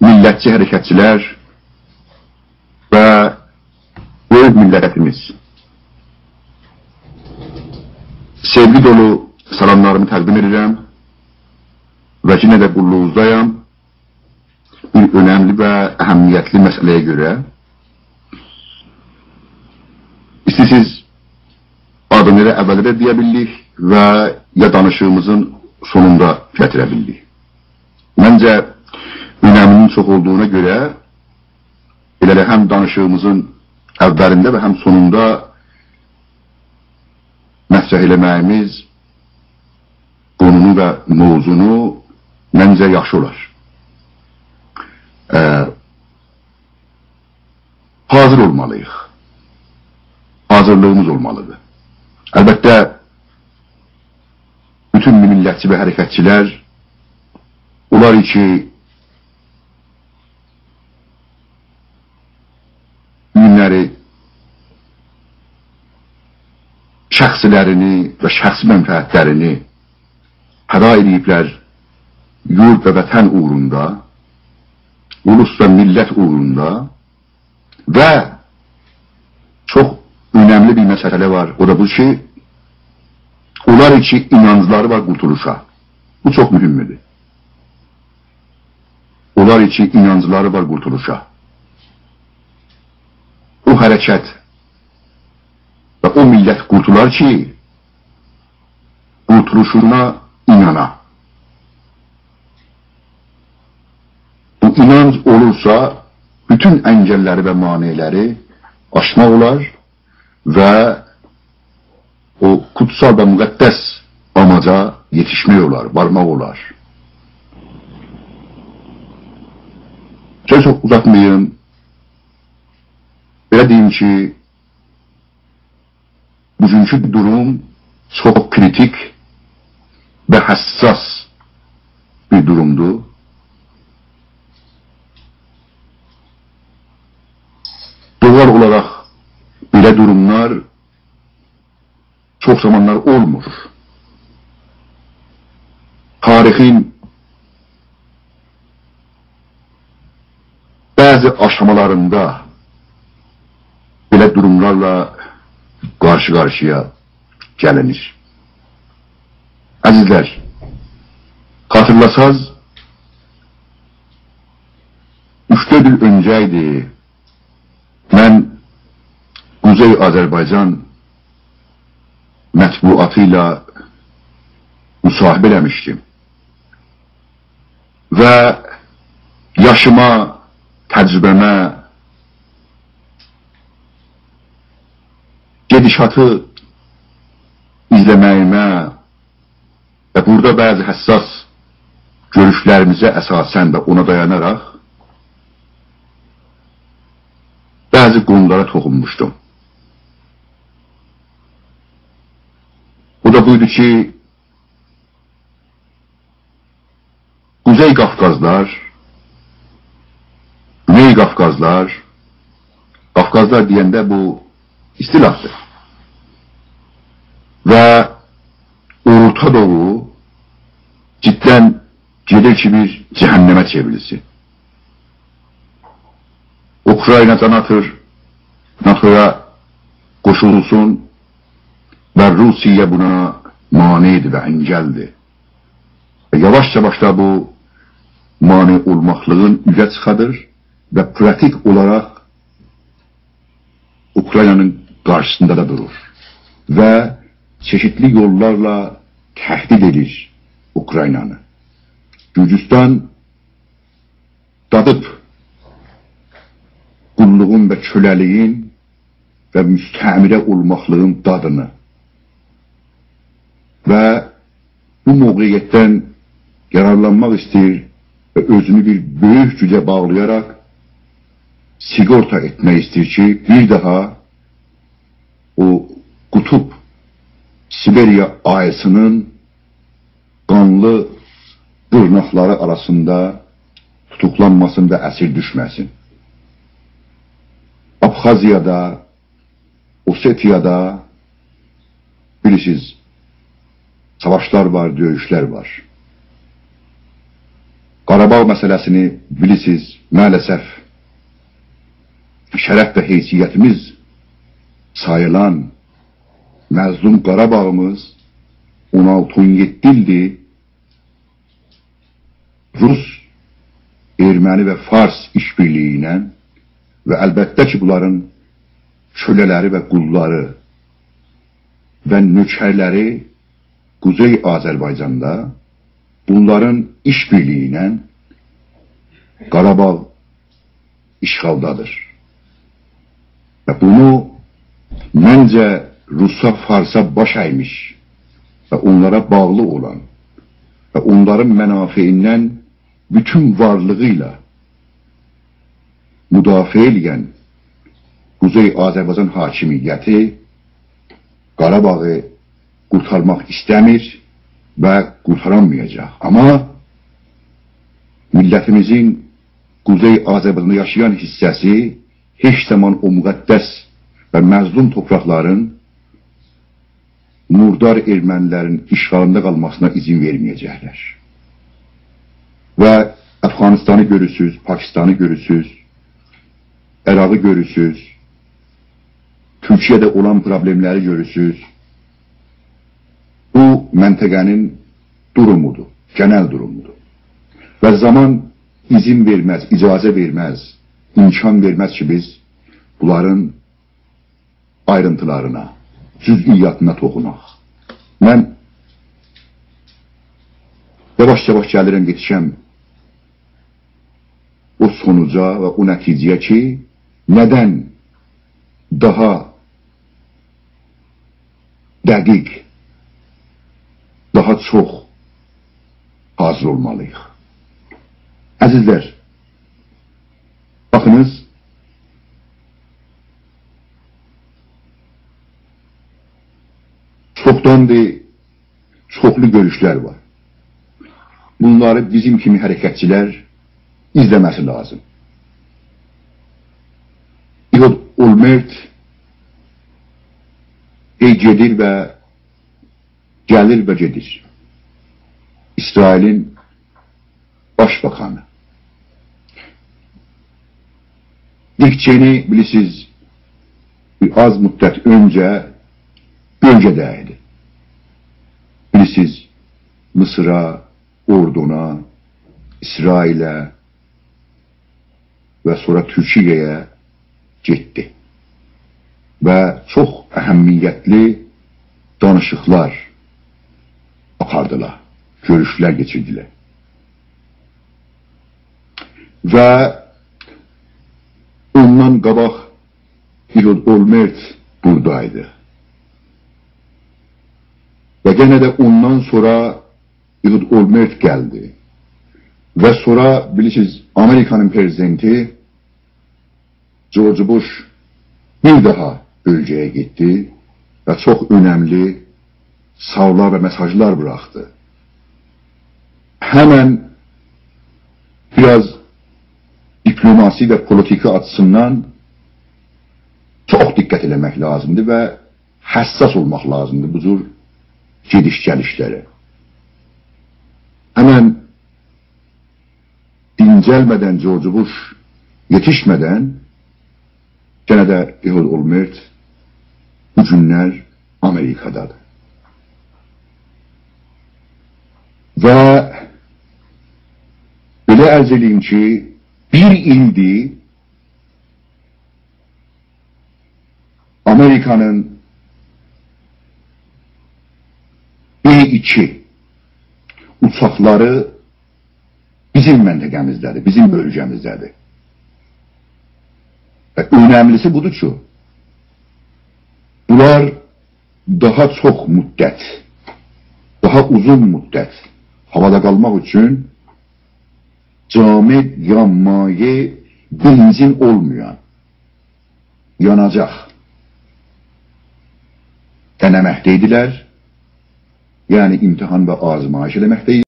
millətçi hərəkətçilər və böyük millətimiz. Sevgi dolu salamlarımı təqdim edirəm və yenə də qulluğunuzdayam bir önemli və əhəmiyyətli məsələyə görə. İstəsiz adını elə əvvəldə də deyə bildik və ya danışığımızın sonunda gətirə bildik. Məncə öneminin çox olduğuna görə elə də həm danışığımızın əvvəlində və həm sonunda məsəh eləməyimiz konunu və mövzunu məncə yaxşı olar. Hazır olmalıyıq. Hazırlığımız olmalıdır. Əlbəttə, bütün millətçi və hərəkətçilər olar ki, günləri şəxsilərini və şəxsi mənfəətlərini həda ediblər yurd və vətən uğrunda, ulus və millət uğrunda və çox önemli bir məsələ var. O da bu ki, onlar ki, inancları var qurtuluşa. Bu çox mühümdür. Onlar ki, inancları var qurtuluşa. O hərəkət və o millət qurtular ki, qurtuluşuna inana. Bu inanc olursa, bütün əngəlləri və maneləri aşmaq olar və o kutsal və müqəddəs amaca yetişmək olar, varmaq olar. Söz çox uzatmayayım. Belə deyim ki, bugünkü durum çox kritik və həssas bir durumdur. Doğal olarak belə durumlar çok zamanlar olmur. Tarihin bazı aşamalarında belə durumlarla karşı-karşıya gəlinir. Əzizlər, hatırlasaz 3-4 il öncəydi mən Kuzey Azərbaycan mətbuatıyla müsahibə eləmişdim. Və yaşıma, təcrübəmə, gedişatı izləməyimə və burada bəzi həssas görüşlərimizə əsasən və ona dayanaraq bazı konulara toxunmuşdum. Bu da buydu ki, Kuzey Qafqazlar, Güney Qafqazlar, Qafqazlar deyəndə bu istilahdır. Və Orta Doğu cidden gelir ki bir cehenneme çevrilsin. Ukrayna'dan atır, NATO'ya koşulsun ve Rusya buna maniydi ve engeldi. Yavaş-yavaş da bu mani olmaklığın üzə çıxadır ve pratik olarak Ukrayna'nın karşısında da durur. Ve çeşitli yollarla tehdit edir Ukrayna'nı. Gürcistan dadıb qulluğun və köləliyin və müstəmirə olmaqlığın dadını və bu mövqeyyətdən yararlanmaq istəyir və özünü bir böyük gücə bağlayaraq sigorta etmək istəyir ki, bir daha o qutub Siberiya ayısının qanlı dırnaqları arasında tutuklanmasın və əsir düşməsin. Abxaziyada, Osetiyada bilirsiniz, savaşlar var, döyüşlər var. Qarabağ məsələsini bilirsiniz, maalesef şərəf və heysiyyətimiz sayılan məzlum Qarabağımız 16-17 ildir Rus, Erməni və Fars işbirliyi ilə və əlbəttə ki, bunların kölələri və qulları və nökərləri Kuzey Azərbaycanda bunların işbirliyi ilə Qarabağ işğaldadır. Və bunu məncə Rusa, Farsa baş əymiş və onlara bağlı olan və onların mənafeindən bütün varlığıyla müdafiə edən Kuzey Azərbaycan hakimiyyəti Qarabağı qurtarmaq istəmir və qurtaramayacaq. Amma millətimizin Kuzey Azərbaycanda yaşayan hissəsi heç zaman o müqəddəs və məzlum torpaqların murdar ermənilərin işğalında qalmasına izin verməyəcəklər. Və Əfqanistanı görürsünüz, Pakistanı görürsünüz, Əraqı görürsünüz, Türkiyədə olan problemləri görürsünüz. Bu məntəqənin durumudur, genel durumudur. Və zaman izin verməz, icazə verməz, imkan verməz ki, biz bunların ayrıntılarına, cüz'iyyatına toxunaq. Mən yavaş-yavaş gəlirəm, yetişəm o sonuca və o nəticəyə ki, nədən daha dəqiq, daha çox hazır olmalıyıq. Əzizlər, baxınız, çoxdandır çoxlu görüşlər var. Bunları bizim kimi hərəkətçilər izləməsi lazım. İran gedir və gəlir və gedir. İsrailin başbakanı. Dikçeni bilirsiniz, az müddət öncə bölgədəydi. Bilirsiniz, Mısır'a, Orduna, İsrail'e və sonra Türkiyəyə getdi. Və çox əhəmiyyətli danışıqlar apardılar, görüşlər geçirdilər. Və ondan qabaq İran buradaydı. Və gene de ondan sonra İran geldi. Ve sonra bilirsiniz Amerika'nın prezidenti George Bush bir daha bölgeye gitti ve çok önemli savlar ve mesajlar bıraktı. Hemen biraz diplomasi ve politika açısından çok dikkat etmek lazımdı ve hassas olmak lazımdı bu cür gediş gəlişləri. Hemen dincəlmədən George Bush yetişmədən gene de İran bu günlər Amerikadadır. Və belə ərz edeyim ki, bir ildir Amerikanın B2 uçakları bizim məntəqəmizdədir, bizim bölgəmizdədir. Və önemlisi budur ki, bunlar daha çox müddət, daha uzun müddət havada qalmaq üçün camid, yanmaye, benzin olmayan, yanacaq deneməkdeydiler. Yani imtihan ve azmayış eləməkdeydiler.